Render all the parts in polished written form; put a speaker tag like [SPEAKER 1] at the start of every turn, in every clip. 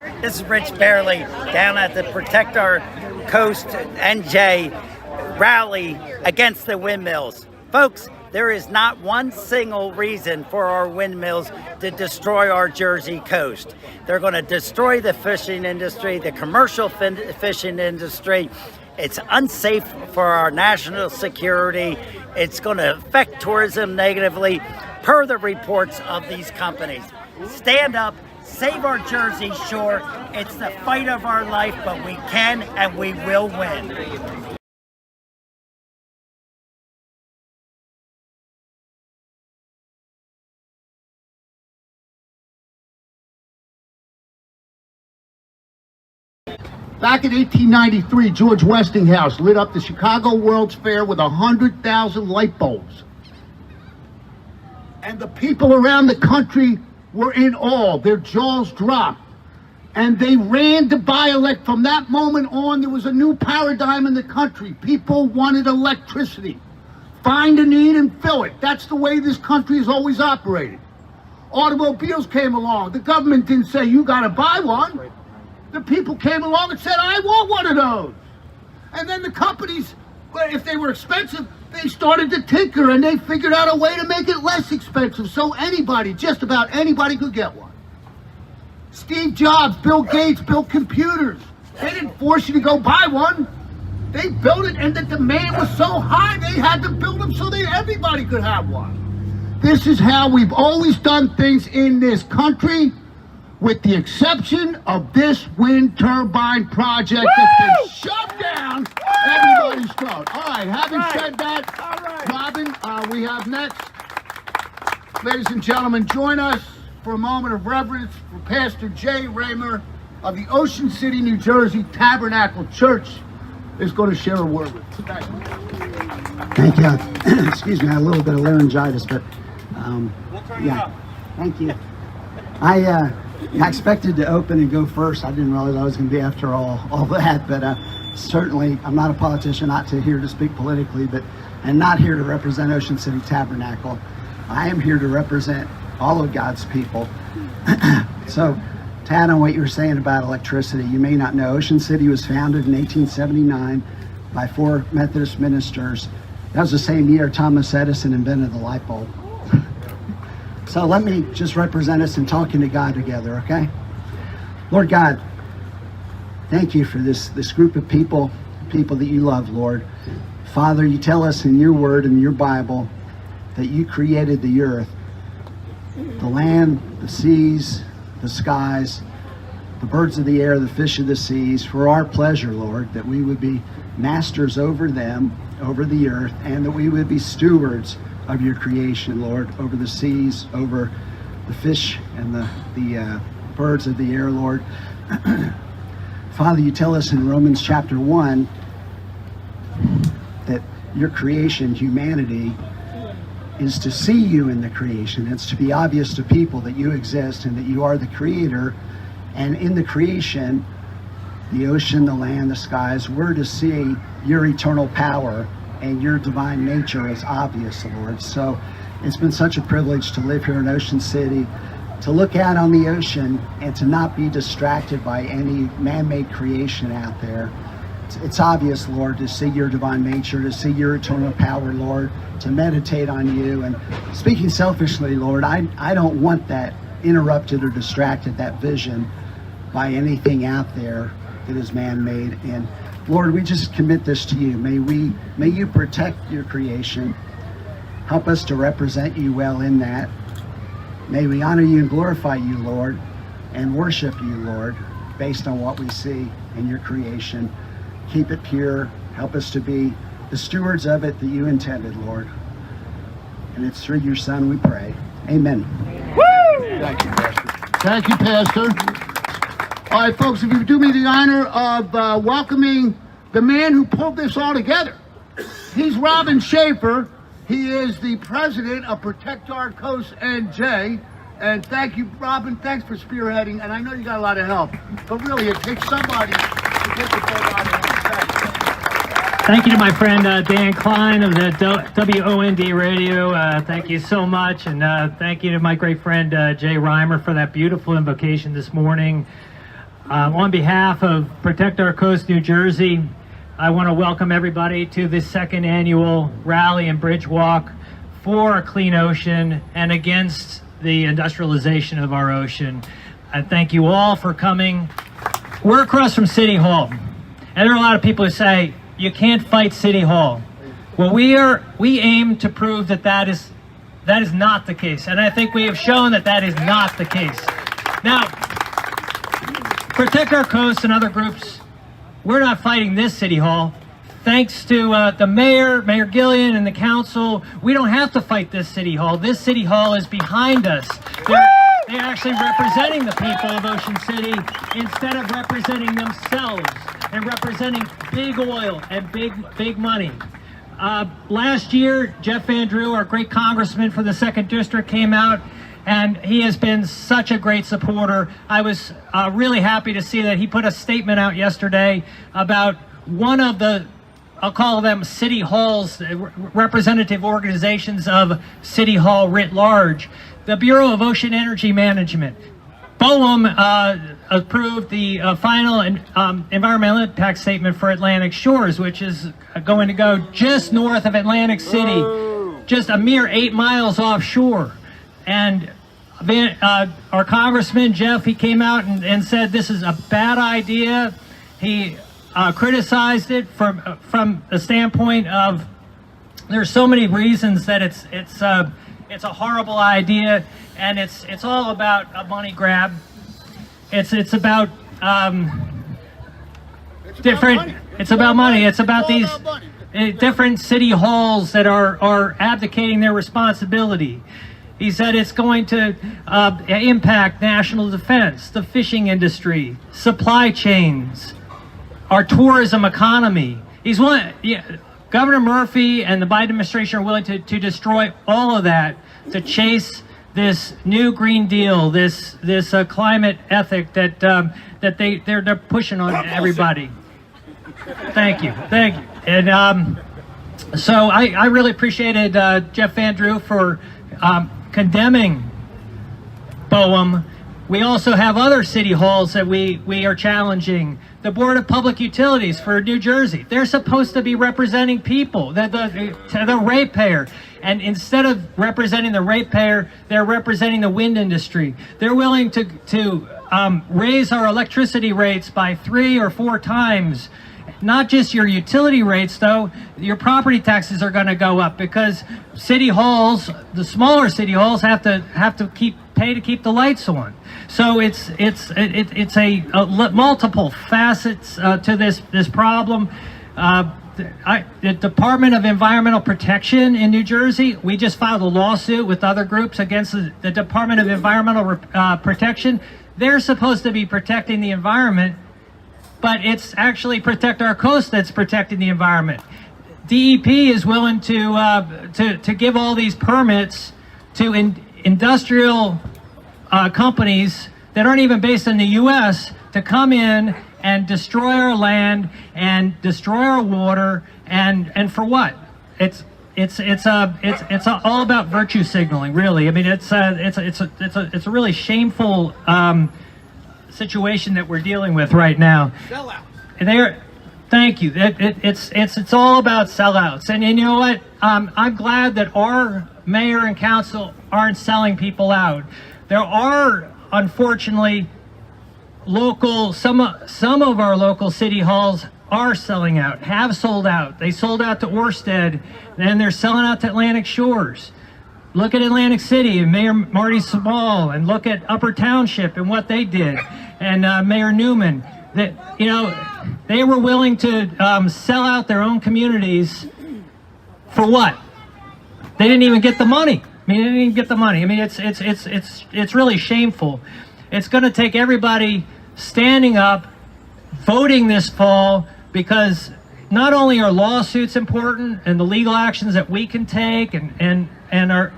[SPEAKER 1] This is Rich Barely down at the Protect Our Coast NJ rally against the windmills. Folks, there is not one single reason for our windmills to destroy our Jersey coast. They're going to destroy the fishing industry, the commercial fishing industry. It's unsafe for our national security. It's going to affect tourism negatively, per the reports of these companies. Stand up. Save our Jersey shore. It's the fight of our life, but we can and we will win.
[SPEAKER 2] Back in 1893, George Westinghouse lit up the Chicago World's Fair with 100,000 light bulbs. And the people around the country were in awe. Their jaws dropped. And they ran to buy elect. From that moment on, there was a new paradigm in the country. People wanted electricity. Find a need and fill it. That's the way this country has always operated. Automobiles came along. The government didn't say, you got to buy one. The people came along and said, I want one of those. And then the companies, if they were expensive, they started to tinker and they figured out a way to make it less expensive so anybody, just about anybody, could get one. Steve Jobs, Bill Gates built computers. They didn't force you to go buy one. They built it, and the demand was so high they had to build them so that everybody could have one. This is how we've always done things in this country, with the exception of this wind turbine project that's been shoved down everybody's throat. All right, having said that, Robin, we have next. Ladies and gentlemen, join us for a moment of reverence for Pastor Jay Raymer of the Ocean City, New Jersey Tabernacle Church is going to share a word with us.
[SPEAKER 3] Thank you. Excuse me, I had a little bit of laryngitis, but yeah, thank you. I expected to open and go first. I didn't realize I was going to be after all that, but certainly I'm not a politician, not here to speak politically, and not here to represent Ocean City Tabernacle. I am here to represent all of God's people. So, to add on what you were saying about electricity, you may not know, Ocean City was founded in 1879 by 4 Methodist ministers. That was the same year Thomas Edison invented the light bulb. So let me just represent us in talking to God together, okay? Lord God, thank you for this group of people that you love, Lord. Father, you tell us in your word, in your Bible, that you created the earth, the land, the seas, the skies, the birds of the air, the fish of the seas, for our pleasure, Lord, that we would be masters over them, over the earth, and that we would be stewards of your creation, Lord, over the seas, over the fish and the birds of the air, Lord. Father, you tell us in Romans chapter 1 that your creation, humanity, is to see you in the creation. It's to be obvious to people that you exist and that you are the creator. And in the creation, the ocean, the land, the skies, we're to see your eternal power and your divine nature is obvious, Lord. So it's been such a privilege to live here in Ocean City, to look out on the ocean and to not be distracted by any man-made creation out there. It's obvious, Lord, to see your divine nature, to see your eternal power, Lord, to meditate on you. And speaking selfishly, Lord, I don't want that interrupted or distracted, that vision, by anything out there that is man-made. And Lord, we just commit this to you. May you protect your creation. Help us to represent you well in that. May we honor you and glorify you, Lord, and worship you, Lord, based on what we see in your creation. Keep it pure. Help us to be the stewards of it that you intended, Lord. And it's through your Son we pray. Amen.
[SPEAKER 2] Woo! Thank you, Pastor. Thank you, Pastor. All right, folks, if you do me the honor of welcoming the man who pulled this all together. He's Robin Shaffer. He is the president of Protect Our Coast NJ. And thank you, Robin. Thanks for spearheading. And I know you got a lot of help, but really, it takes somebody to get the ball out of hand.
[SPEAKER 4] Thank you to my friend Dan Klein of the WOND Radio. Thank you so much. And thank you to my great friend Jay Reimer for that beautiful invocation this morning. On behalf of Protect Our Coast, New Jersey, I want to welcome everybody to the second annual rally and bridge walk for a clean ocean and against the industrialization of our ocean. I thank you all for coming. We're across from City Hall, and there are a lot of people who say, you can't fight City Hall. Well, we aim to prove that is not the case, and I think we have shown that is not the case. Now, Protect Our Coast and other groups, we're not fighting this City Hall. Thanks to the Mayor Gillian, and the council, we don't have to fight this City Hall. This City Hall is behind us. They're actually representing the people of Ocean City instead of representing themselves and representing big oil and big money. Last year, Jeff Van Drew, our great congressman for the 2nd District, came out, and he has been such a great supporter. I was really happy to see that he put a statement out yesterday about one of the, I'll call them City Halls, representative organizations of City Hall writ large, the Bureau of Ocean Energy Management. BOEM approved the final environmental impact statement for Atlantic Shores, which is going to go just north of Atlantic City, just a mere 8 miles offshore. And our congressman, Jeff, he came out and said this is a bad idea. He criticized it from the standpoint of there's so many reasons that it's a horrible idea, and it's all about a money grab. It's about different. It's about money. It's about these different city halls that are abdicating their responsibility. He said it's going to impact national defense, the fishing industry, supply chains, our tourism economy. Governor Murphy and the Biden administration are willing to destroy all of that to chase this new Green Deal, this climate ethic that they're pushing on everybody. Thank you. And so I really appreciated Jeff Van Drew for condemning BOEM. We also have other city halls that we are challenging. The Board of Public Utilities for New Jersey, they're supposed to be representing people, the ratepayer. And instead of representing the ratepayer, they're representing the wind industry. They're willing to raise our electricity rates by 3 or 4 times. Not just your utility rates, though, your property taxes are going to go up because city halls, the smaller city halls, have to pay to keep the lights on. So it's a multiple facets to this problem. The Department of Environmental Protection in New Jersey, we just filed a lawsuit with other groups against the Department of Environmental Protection. They're supposed to be protecting the environment, but it's actually Protect Our Coast that's protecting the environment. DEP is willing to give all these permits to industrial companies that aren't even based in the U.S. to come in and destroy our land and destroy our water, and for what? It's all about virtue signaling, really. I mean, it's a really shameful situation that we're dealing with right now. Sellouts. Thank you. It's all about sellouts, and you know what? I'm glad that our mayor and council aren't selling people out. There are, unfortunately, some of our local city halls are selling out, have sold out. They sold out to Orsted, and they're selling out to Atlantic Shores. Look at Atlantic City and Mayor Marty Small, and look at Upper Township and what they did, and Mayor Newman. That, you know, they were willing to sell out their own communities for what? They didn't even get the money. I mean, they didn't even get the money. I mean, it's really shameful. It's going to take everybody standing up, voting this fall, because not only are lawsuits important and the legal actions that we can take and our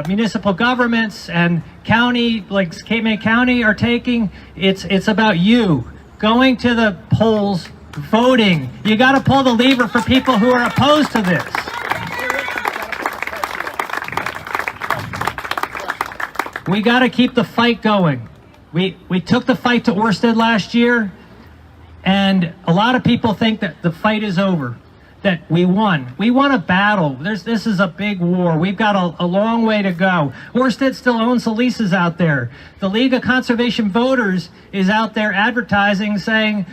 [SPEAKER 4] municipal governments and county, like Cape May County, are taking, it's about you going to the polls, voting. You got to pull the lever for people who are opposed to this. We got to keep the fight going. We took the fight to Orsted last year, and a lot of people think that the fight is over, that we won. We won a battle. This is a big war. We've got a long way to go. Orsted still owns the leases out there. The League of Conservation Voters is out there advertising, saying,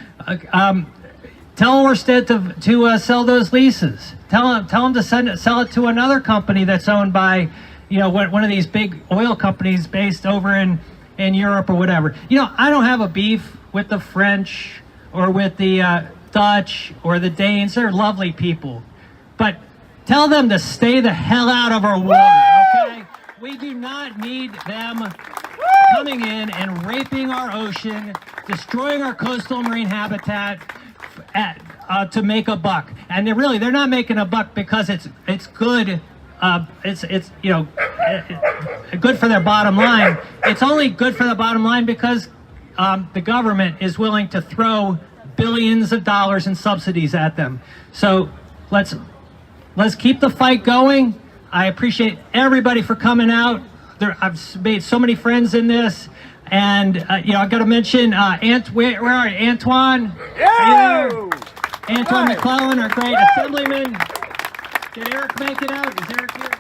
[SPEAKER 4] tell Orsted to sell those leases. Tell them to sell it to another company that's owned by, one of these big oil companies based over in Europe or whatever. I don't have a beef with the French or with the Dutch or the Danes. They're lovely people. But tell them to stay the hell out of our water, okay? We do not need them coming in and raping our ocean, destroying our coastal marine habitat to make a buck. And they're not making a buck because it's good. It's good for their bottom line. It's only good for the bottom line because the government is willing to throw billions of dollars in subsidies at them. So let's keep the fight going. I appreciate everybody for coming out. I've made so many friends in this, and I've got to mention where are you? Antwan?
[SPEAKER 1] Yeah!
[SPEAKER 4] Antwan McClellan, our great Assemblyman. Did Erik make it out? Is Erik here?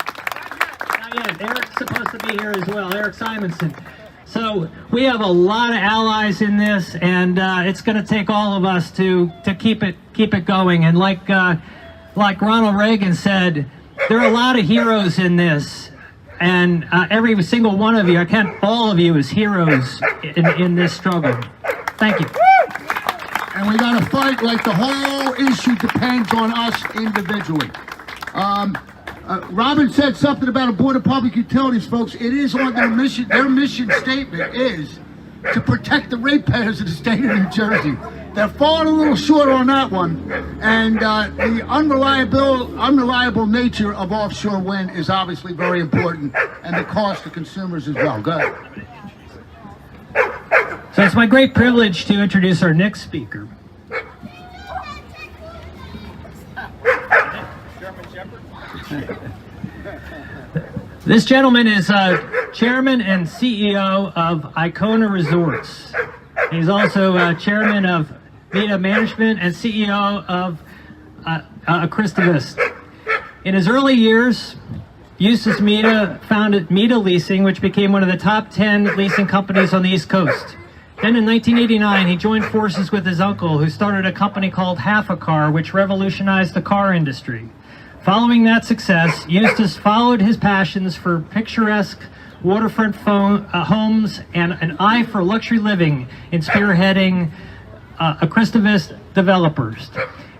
[SPEAKER 4] Not yet. Erik's supposed to be here as well. Erik Simonsen. So we have a lot of allies in this, and it's going to take all of us to keep it going. And like Ronald Reagan said, there are a lot of heroes in this, and every single one of you, all of you, is heroes in this struggle. Thank you.
[SPEAKER 2] And we got to fight like the whole issue depends on us individually. Robin said something about a Board of Public Utilities, folks. It is on their mission. Their mission statement is to protect the ratepayers of the state of New Jersey. They're falling a little short on that one. And the unreliable nature of offshore wind is obviously very important, and the cost to consumers as well. Go ahead.
[SPEAKER 4] So it's my great privilege to introduce our next speaker. This gentleman is chairman and CEO of Icona Resorts. He's also chairman of Mita Management and CEO of Christovist. In his early years, Eustace Mita founded Mita Leasing, which became one of the top 10 leasing companies on the East Coast. Then in 1989, he joined forces with his uncle, who started a company called Half a Car, which revolutionized the car industry. Following that success, Eustace followed his passions for picturesque waterfront homes and an eye for luxury living in spearheading Christovist developers.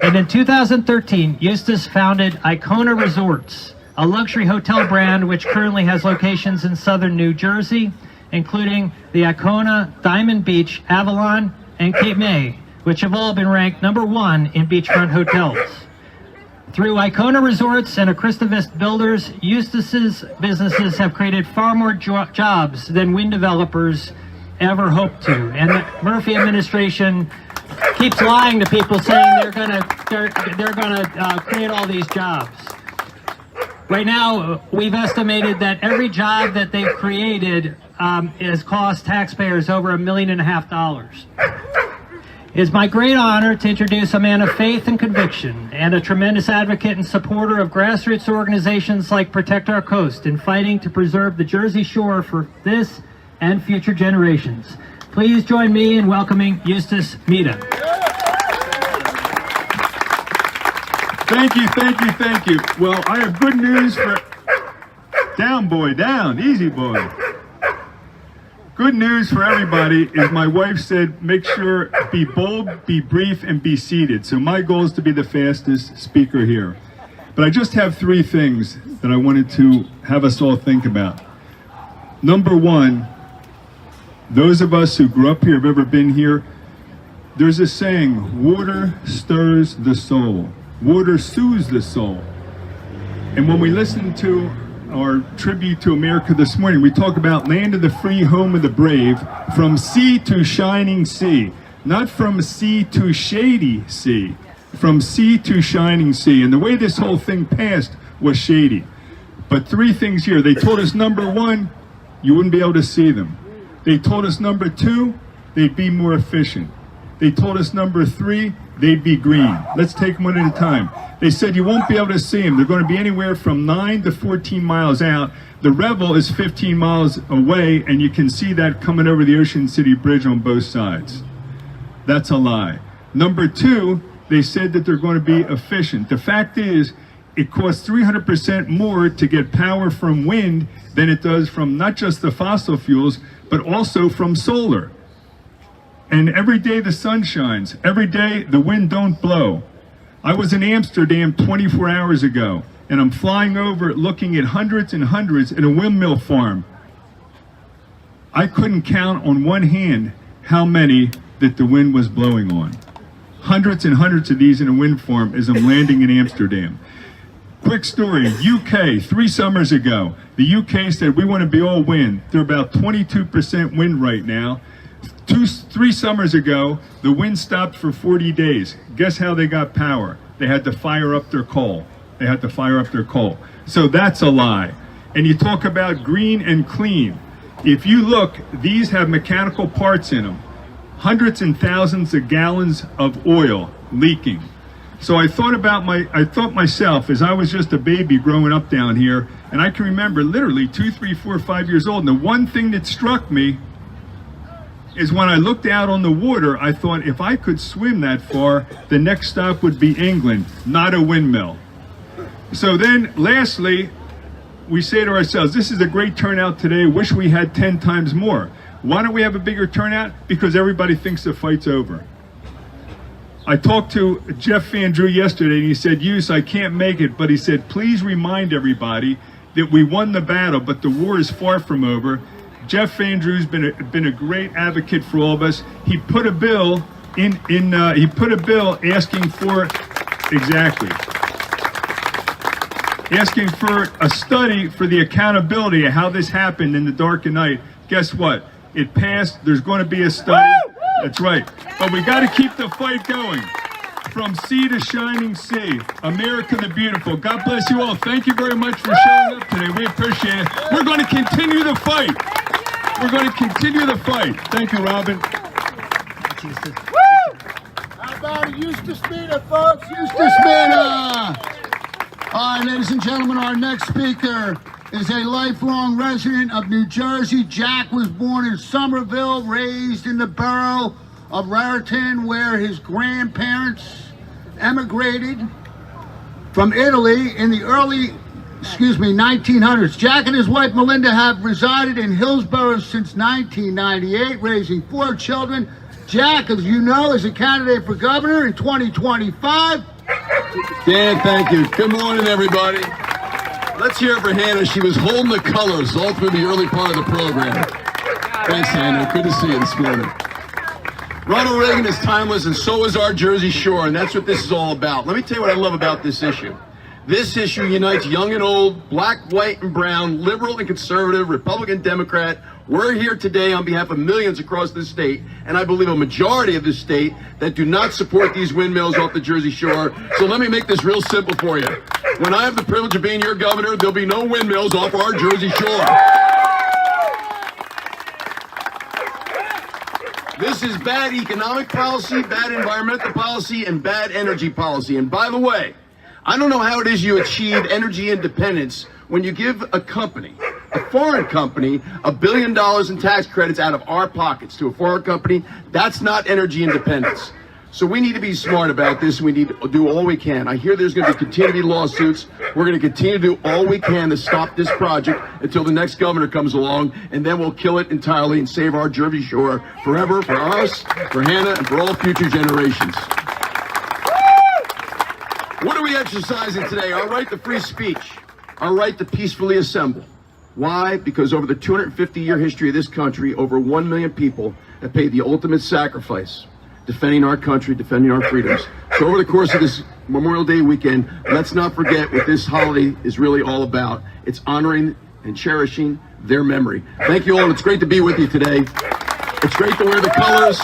[SPEAKER 4] And in 2013, Eustace founded Icona Resorts, a luxury hotel brand which currently has locations in southern New Jersey, including the Icona, Diamond Beach, Avalon, and Cape May, which have all been ranked #1 in beachfront hotels. Through Icona Resorts and Christovist Builders, Eustace's businesses have created far more jobs than wind developers ever hoped to. And the Murphy administration keeps lying to people, saying they're gonna create all these jobs. Right now, we've estimated that every job that they've created has cost taxpayers over $1.5 million. It is my great honor to introduce a man of faith and conviction, and a tremendous advocate and supporter of grassroots organizations like Protect Our Coast in fighting to preserve the Jersey Shore for this and future generations. Please join me in welcoming Eustace Mita.
[SPEAKER 5] Thank you, thank you, thank you. Well, I have good news for... Down, boy, down. Easy, boy. Good news for everybody is my wife said, make sure, be bold, be brief, and be seated. So my goal is to be the fastest speaker here. But I just have 3 things that I wanted to have us all think about. Number 1, those of us who grew up here, have ever been here, there's a saying, water stirs the soul. Water soothes the soul. And when we listen to our tribute to America this morning, we talk about land of the free, home of the brave, from sea to shining sea. Not from sea to shady sea, from sea to shining sea. And the way this whole thing passed was shady. But 3 things here. They told us, number 1, you wouldn't be able to see them. They told us number 2, they'd be more efficient. They told us number 3, they'd be green. Let's take them one at a time. They said you won't be able to see them. They're going to be anywhere from 9 to 14 miles out. The Revel is 15 miles away, and you can see that coming over the Ocean City Bridge on both sides. That's a lie. Number 2, they said that they're going to be efficient. The fact is, it costs 300% more to get power from wind than it does from not just the fossil fuels, but also from solar. And every day the sun shines, every day the wind don't blow. I was in Amsterdam 24 hours ago, and I'm flying over looking at hundreds and hundreds at a windmill farm. I couldn't count on one hand how many that the wind was blowing on. Hundreds and hundreds of these in a wind farm as I'm landing in Amsterdam. Quick story, UK, 3 summers ago, the UK said we want to be all wind. They're about 22% wind right now. 3 summers ago, the wind stopped for 40 days. Guess how they got power? They had to fire up their coal. They had to fire up their coal. So that's a lie. And you talk about green and clean. If you look, these have mechanical parts in them. Hundreds and thousands of gallons of oil leaking. So I thought myself, as I was just a baby growing up down here, and I can remember literally 2, 3, 4, 5 years old, and the one thing that struck me is when I looked out on the water, I thought if I could swim that far, the next stop would be England, not a windmill. So then, lastly, we say to ourselves, this is a great turnout today, wish we had 10 times more. Why don't we have a bigger turnout? Because everybody thinks the fight's over. I talked to Jeff Van Drew yesterday, and he said, Eustace, I can't make it, but he said, please remind everybody that we won the battle, but the war is far from over. Jeff Van Drew's been a great advocate for all of us. He put a bill asking for asking for a study for the accountability of how this happened in the dark of night. Guess what? It passed. There's going to be a study. That's right. But we got to keep the fight going. From sea to shining sea. America the beautiful. God bless you all. Thank you very much for showing up today. We appreciate it. We're going to continue the fight. We're going to continue the fight. Thank you, Robin.
[SPEAKER 2] How about Eustace Mita, folks? Eustace Mita! All right, ladies and gentlemen, our next speaker is a lifelong resident of New Jersey. Jack was born in Somerville, raised in the borough of Raritan, where his grandparents emigrated from Italy in the early 1900s. Jack and his wife Melinda have resided in Hillsborough since 1998, raising 4 children. Jack, as you know, is a candidate for governor in 2025.
[SPEAKER 6] Dan, thank you. Good morning, everybody. Let's hear it for Hannah. She was holding the colors all through the early part of the program. Thanks, Hannah. Good to see you this morning. Ronald Reagan is timeless, and so is our Jersey Shore, and that's what this is all about. Let me tell you what I love about this issue. This issue unites young and old, black, white, and brown, liberal and conservative, Republican, Democrat. We're here today on behalf of millions across this state, and I believe a majority of this state, that do not support these windmills off the Jersey Shore. So let me make this real simple for you. When I have the privilege of being your governor, there'll be no windmills off our Jersey Shore. This is bad economic policy, bad environmental policy, and bad energy policy. And by the way, I don't know how it is you achieve energy independence when you give a company, a foreign company, $1 billion in tax credits out of our pockets to a foreign company. That's not energy independence. So we need to be smart about this. We need to do all we can. I hear there's going to continue to be lawsuits. We're going to continue to do all we can to stop this project until the next governor comes along, and then we'll kill it entirely and save our Jersey Shore forever, for us, for Hannah, and for all future generations. What are we exercising today? Our right to free speech, our right to peacefully assemble. Why? Because over the 250-year history of this country, over 1 million people have paid the ultimate sacrifice, defending our country, defending our freedoms. So over the course of this Memorial Day weekend, let's not forget what this holiday is really all about. It's honoring and cherishing their memory. Thank you all, and it's great to be with you today. It's great to wear the colors.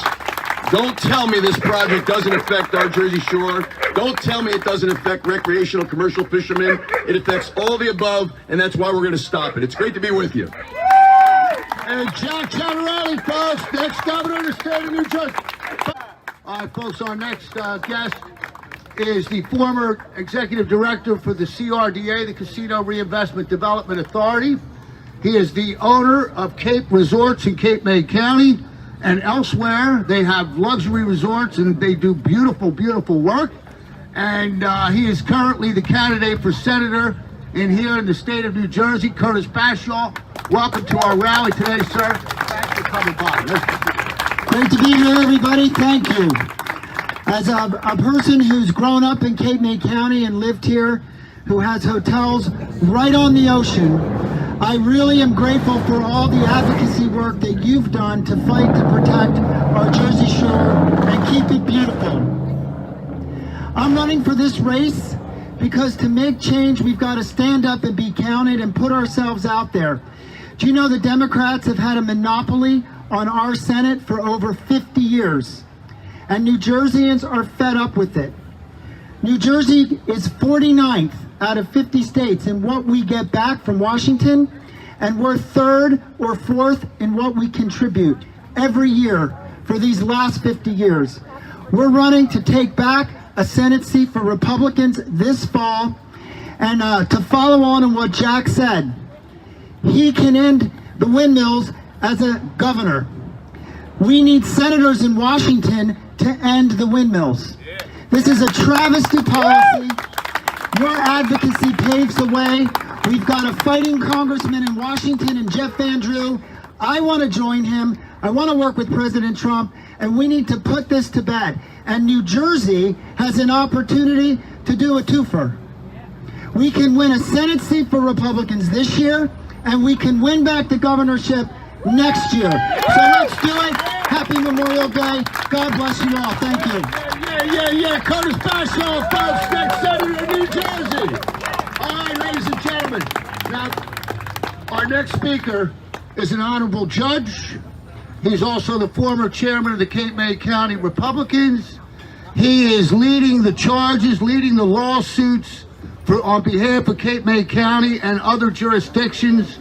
[SPEAKER 6] Don't tell me this project doesn't affect our Jersey Shore. Don't tell me it doesn't affect recreational commercial fishermen. It affects all the above, and that's why we're going to stop it. It's great to be with you.
[SPEAKER 2] And Jack Ciattarelli, folks, next governor of the state of New Jersey. All right, folks, our next guest is the former executive director for the CRDA, the Casino Reinvestment Development Authority. He is the owner of Cape Resorts in Cape May County and elsewhere. They have luxury resorts and they do beautiful, beautiful work. And he is currently the candidate for senator here in the state of New Jersey, Curtis Bashaw. Welcome to our rally today, sir. Thanks for coming by.
[SPEAKER 3] Great to be here, everybody. Thank you. As a person who's grown up in Cape May County and lived here, who has hotels right on the ocean, I really am grateful for all the advocacy work that you've done to fight to protect our Jersey Shore and keep it beautiful. I'm running for this race because to make change, we've got to stand up and be counted and put ourselves out there. Do you know the Democrats have had a monopoly on our Senate for over 50 years? And New Jerseyans are fed up with it. New Jersey is 49th out of 50 states in what we get back from Washington, and we're 3rd or 4th in what we contribute every year for these last 50 years. We're running to take back a Senate seat for Republicans this fall, and to follow on what Jack said, he can end the windmills as a governor. We need senators in Washington to end the windmills. This is a travesty policy. Your advocacy paves the way. We've got a fighting congressman in Washington and Jeff Van Drew. I want to join him. I want to work with President Trump, and we need to put this to bed. And New Jersey has an opportunity to do a twofer. We can win a Senate seat for Republicans this year, and we can win back the governorship next year. So let's do it. Happy Memorial Day. God bless you all. Thank you.
[SPEAKER 2] Yeah. Curtis Bashaw, folks, next senator of New Jersey. All right, ladies and gentlemen. Now, our next speaker is an honorable judge. He's also the former chairman of the Cape May County Republicans. He is leading the charges, leading the lawsuits on behalf of Cape May County and other jurisdictions.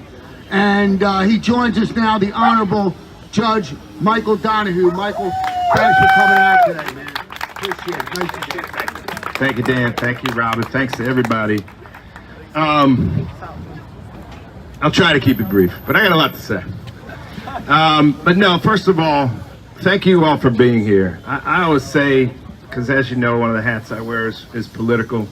[SPEAKER 2] And he joins us now, the Honorable Judge Michael Donohue. Michael, thanks for coming out today, man. Appreciate it. Nice to see you.
[SPEAKER 7] Thank you, Dan. Thank you, Robert. Thanks to everybody. I'll try to keep it brief, but I got a lot to say. But no, first of all, thank you all for being here. I always say, because as you know, one of the hats I wear is political.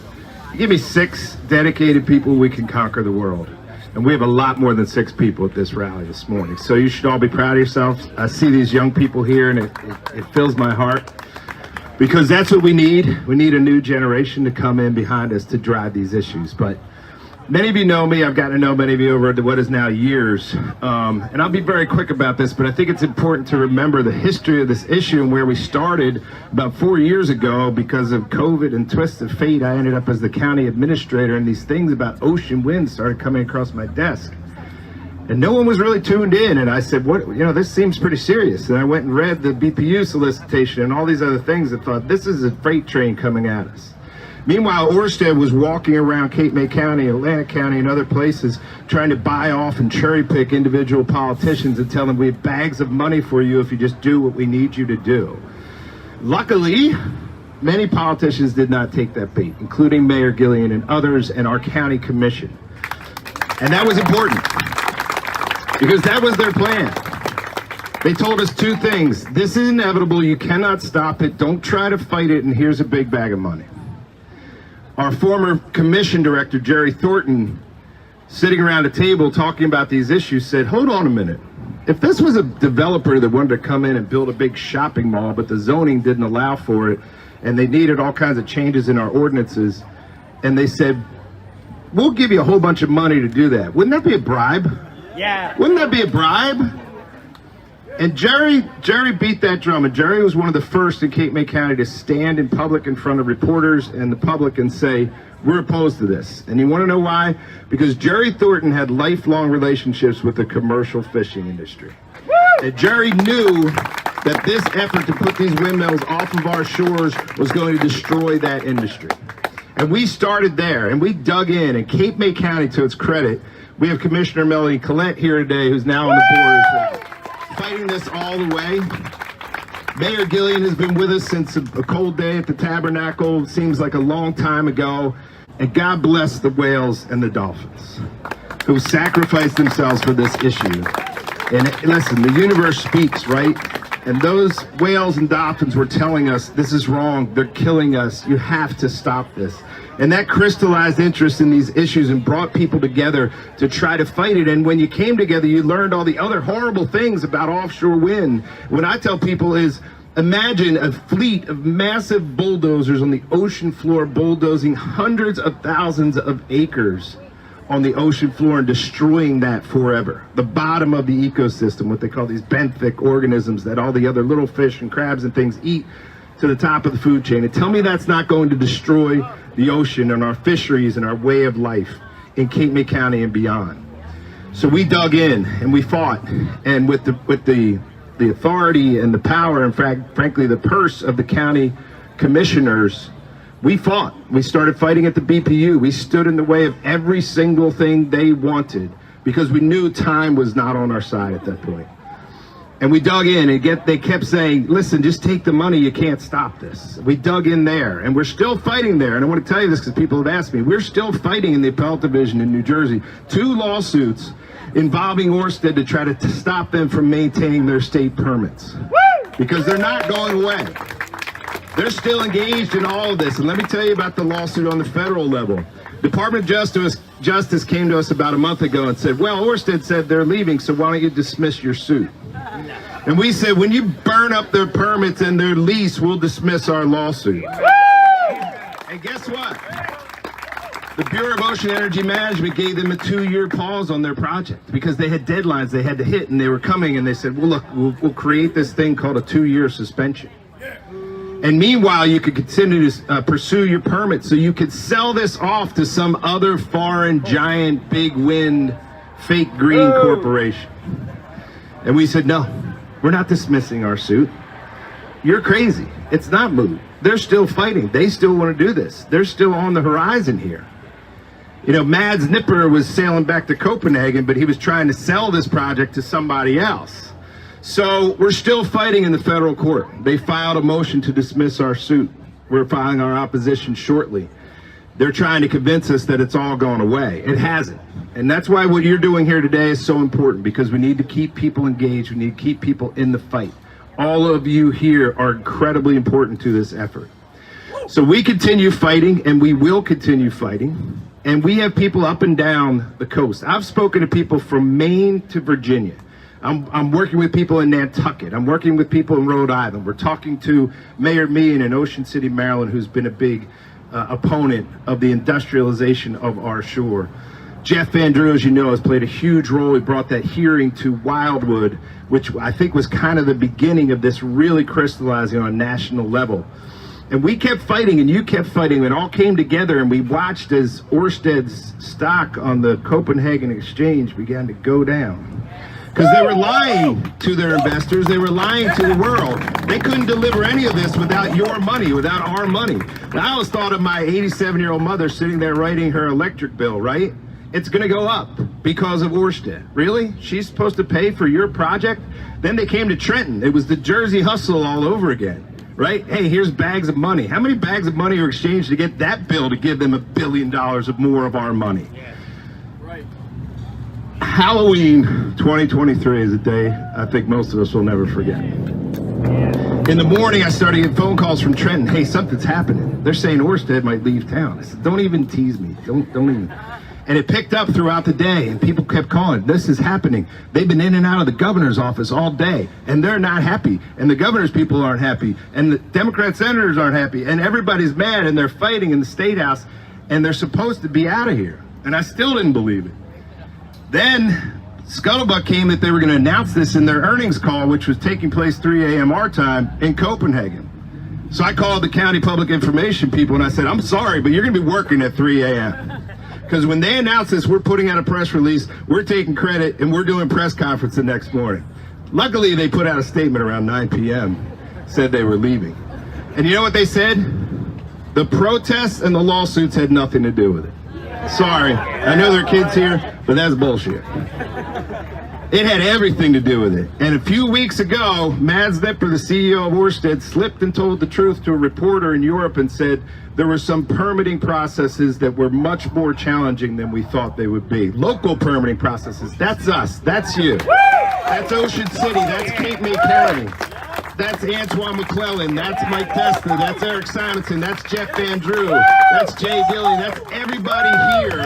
[SPEAKER 7] You give me 6 dedicated people, we can conquer the world. And we have a lot more than 6 people at this rally this morning. So you should all be proud of yourselves. I see these young people here and it fills my heart. Because that's what we need. We need a new generation to come in behind us to drive these issues. But many of you know me. I've gotten to know many of you over what is now years. And I'll be very quick about this, but I think it's important to remember the history of this issue and where we started about 4 years ago. Because of COVID and twists of fate, I ended up as the county administrator, and these things about ocean winds started coming across my desk. And no one was really tuned in, and I said, "What? You know, this seems pretty serious." And I went and read the BPU solicitation and all these other things and thought, this is a freight train coming at us. Meanwhile, Orsted was walking around Cape May County, Atlantic County, and other places trying to buy off and cherry pick individual politicians and tell them we have bags of money for you if you just do what we need you to do. Luckily, many politicians did not take that bait, including Mayor Gillian and others and our county commission. And that was important, because that was their plan. They told us 2 things. This is inevitable. You cannot stop it. Don't try to fight it. And here's a big bag of money. Our former commission director, Jerry Thornton, sitting around a table talking about these issues, said, hold on a minute. If this was a developer that wanted to come in and build a big shopping mall, but the zoning didn't allow for it, and they needed all kinds of changes in our ordinances, and they said, we'll give you a whole bunch of money to do that. Wouldn't that be a bribe?
[SPEAKER 1] Yeah.
[SPEAKER 7] Wouldn't that be a bribe? And Jerry beat that drum, and Jerry was one of the first in Cape May County to stand in public in front of reporters and the public and say, we're opposed to this. And you want to know why? Because Jerry Thornton had lifelong relationships with the commercial fishing industry. And Jerry knew that this effort to put these windmills off of our shores was going to destroy that industry. And we started there, and we dug in, and Cape May County, to its credit, We have Commissioner Melanie Collette here today, who's now on the board, fighting this all the way. Mayor Gillian has been with us since a cold day at the Tabernacle. Seems like a long time ago. And God bless the whales and the dolphins who sacrificed themselves for this issue. And listen, the universe speaks, right? And those whales and dolphins were telling us, this is wrong, they're killing us, you have to stop this. And that crystallized interest in these issues and brought people together to try to fight it. And when you came together, you learned all the other horrible things about offshore wind. What I tell people is, imagine a fleet of massive bulldozers on the ocean floor bulldozing hundreds of thousands of acres on the ocean floor and destroying that forever. The bottom of the ecosystem, what they call these benthic organisms that all the other little fish and crabs and things eat, to the top of the food chain. And tell me that's not going to destroy the ocean and our fisheries and our way of life in Cape May County and beyond. So we dug in and we fought, and with the authority and the power and frankly the purse of the county commissioners, we fought. We started fighting at the BPU. We stood in the way of every single thing they wanted because we knew time was not on our side at that point. And we dug in and they kept saying, listen, just take the money, you can't stop this. We dug in there and we're still fighting there. And I want to tell you this because people have asked me, we're still fighting in the appellate division in New Jersey. 2 lawsuits involving Ørsted to try to stop them from maintaining their state permits. Because they're not going away. They're still engaged in all of this. And let me tell you about the lawsuit on the federal level. Department of Justice came to us about a month ago and said, well, Ørsted said they're leaving, so why don't you dismiss your suit? And we said, when you burn up their permits and their lease, we'll dismiss our lawsuit. And guess what? The Bureau of Ocean Energy Management gave them a 2-year pause on their project because they had deadlines they had to hit, and they were coming, and they said, well, look, we'll create this thing called a 2-year suspension. And meanwhile, you could continue to pursue your permit so you could sell this off to some other foreign giant big wind fake green corporation. And we said, no, we're not dismissing our suit. You're crazy. It's not moot. They're still fighting. They still want to do this. They're still on the horizon here. You know, Mads Nipper was sailing back to Copenhagen, but he was trying to sell this project to somebody else. So we're still fighting in the federal court. They filed a motion to dismiss our suit. We're filing our opposition shortly. They're trying to convince us that it's all gone away. It hasn't. And that's why what you're doing here today is so important, because we need to keep people engaged. We need to keep people in the fight. All of you here are incredibly important to this effort. So we continue fighting, and we will continue fighting. And we have people up and down the coast. I've spoken to people from Maine to Virginia. I'm working with people in Nantucket. I'm working with people in Rhode Island. We're talking to Mayor Meehan in Ocean City, Maryland, who's been a big opponent of the industrialization of our shore. Jeff Van Drew, as you know, has played a huge role. He brought that hearing to Wildwood, which I think was kind of the beginning of this really crystallizing on a national level. And we kept fighting, and you kept fighting. It all came together, and we watched as Ørsted's stock on the Copenhagen Exchange began to go down. Because they were lying to their investors. They were lying to the world. They couldn't deliver any of this without your money, without our money. And I always thought of my 87-year-old mother sitting there writing her electric bill, right? It's going to go up because of Ørsted. Really? She's supposed to pay for your project? Then they came to Trenton. It was the Jersey hustle all over again, right? Hey, here's bags of money. How many bags of money are exchanged to get that bill to give them $1 billion of more of our money? Halloween 2023 is a day I think most of us will never forget. In the morning, I started getting phone calls from Trenton. Hey, something's happening. They're saying Ørsted might leave town. I said, don't even tease me. Don't even. And it picked up throughout the day, and people kept calling. This is happening. They've been in and out of the governor's office all day, and they're not happy. And the governor's people aren't happy, and the Democrat senators aren't happy, and everybody's mad, and they're fighting in the State House, and they're supposed to be out of here. And I still didn't believe it. Then scuttlebutt came that they were going to announce this in their earnings call, which was taking place 3 a.m. our time in Copenhagen. So I called the county public information people and I said, I'm sorry, but you're going to be working at 3 a.m. Because when they announce this, we're putting out a press release, we're taking credit, and we're doing press conference the next morning. Luckily, they put out a statement around 9 p.m., said they were leaving. And you know what they said? The protests and the lawsuits had nothing to do with it. Sorry. I know there are kids here, but that's bullshit. It had everything to do with it. And a few weeks ago, Mads Nipper, the CEO of Ørsted, slipped and told the truth to a reporter in Europe and said there were some permitting processes that were much more challenging than we thought they would be. Local permitting processes. That's us. That's you. That's Ocean City. That's Cape May County. That's Antwan McClellan. That's Mike Testa. That's Erik Simonsen. That's Jeff Van Drew. That's Jay Gillian. That's everybody here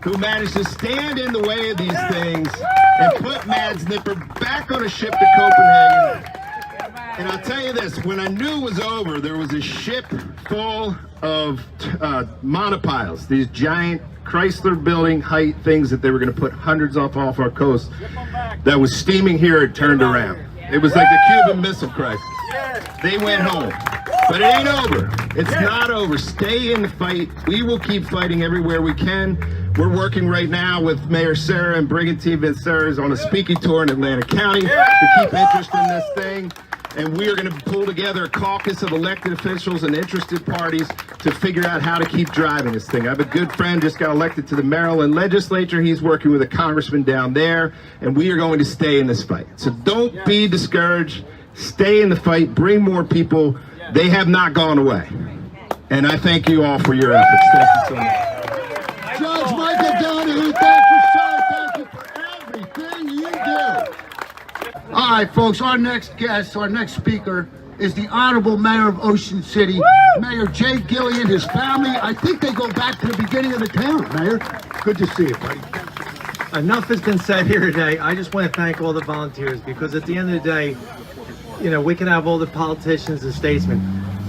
[SPEAKER 7] who managed to stand in the way of these things and put Mads Nipper back on a ship to Copenhagen. And I'll tell you this, when I knew it was over, there was a ship full of monopiles, these giant Chrysler building height things that they were going to put hundreds off our coast, that was steaming here. It turned around. It was like the Cuban Missile Crisis. They went home. But it ain't over. It's not over. Stay in the fight. We will keep fighting everywhere we can. We're working right now with Mayor Sarah and Brigantine Vinceres on a speaking tour in Atlanta County to keep interest in this thing. And we are going to pull together a caucus of elected officials and interested parties to figure out how to keep driving this thing. I have a good friend just got elected to the Maryland legislature. He's working with a congressman down there, and we are going to stay in this fight. So don't be discouraged. Stay in the fight. Bring more people. They have not gone away. And I thank you all for your efforts. Thank you so much.
[SPEAKER 2] Judge Michael Donohue, thank you, sir. Thank you for everything you do. All right, folks, our next guest, our next speaker is the Honorable Mayor of Ocean City, Mayor Jay Gillian, his family. I think they go back to the beginning of the town, Mayor. Good to see you, buddy.
[SPEAKER 8] Enough has been said here today. I just want to thank all the volunteers, because at the end of the day, you know, we can have all the politicians and statesmen.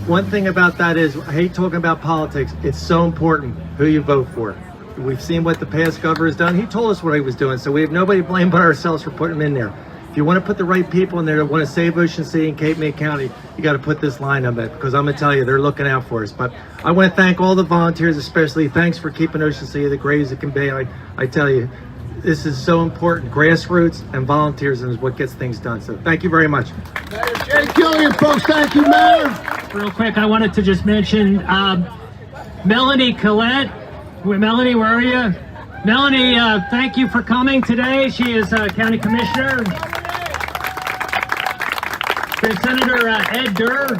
[SPEAKER 8] One thing about that is, I hate talking about politics. It's so important who you vote for. We've seen what the past governor has done. He told us what he was doing, so we have nobody to blame but ourselves for putting him in there. If you want to put the right people in there that want to save Ocean City and Cape May County, you got to put this line on it, because I'm going to tell you, they're looking out for us. But I want to thank all the volunteers, especially. Thanks for keeping Ocean City the great as it can be. I tell you, this is so important. Grassroots and volunteers is what gets things done. So thank you very much.
[SPEAKER 2] Mayor Jay Gillian, folks, thank you, Mayor.
[SPEAKER 4] Real quick, I wanted to just mention Melanie Collette. Melanie, where are you? Melanie, thank you for coming today. She is County Commissioner. Then Senator Ed Durr.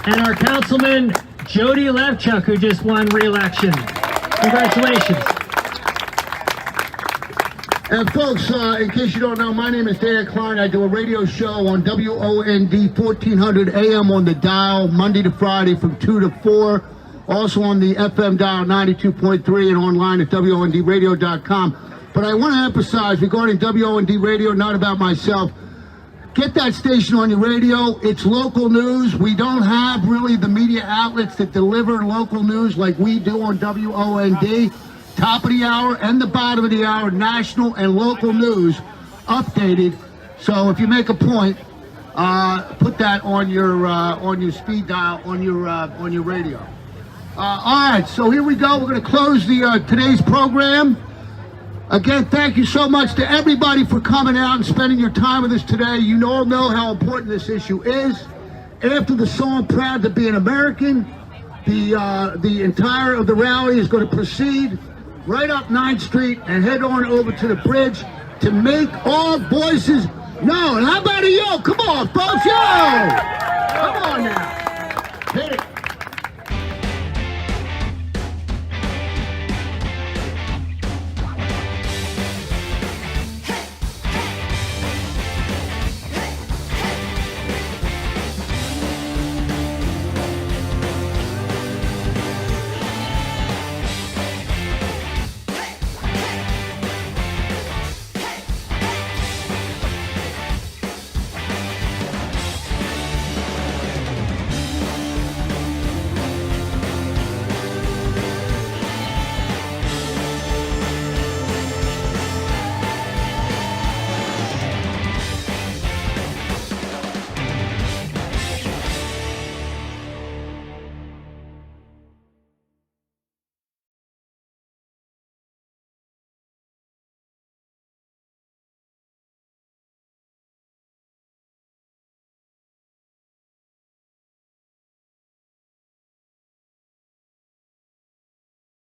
[SPEAKER 4] And our Councilman Jody Levchuk, who just won re-election. Congratulations.
[SPEAKER 2] And folks, in case you don't know, my name is Dan Klein. I do a radio show on WOND 1400 AM on the dial, Monday to Friday from 2 to 4. Also on the FM dial 92.3 and online at WONDradio.com. But I want to emphasize regarding WOND Radio, not about myself. Get that station on your radio. It's local news. We don't have really the media outlets that deliver local news like we do on WOND. Top of the hour and the bottom of the hour, national and local news updated. So if you make a point, put that on your speed dial on your radio. All right, so here we go. We're going to close the today's program. Again, thank you so much to everybody for coming out and spending your time with us today. You all know how important this issue is. After the song "Proud to Be an American," the entire of the rally is going to proceed right up 9th Street and head on over to the bridge to make all voices known. How about a yo? Come on, folks, yo! Come on now.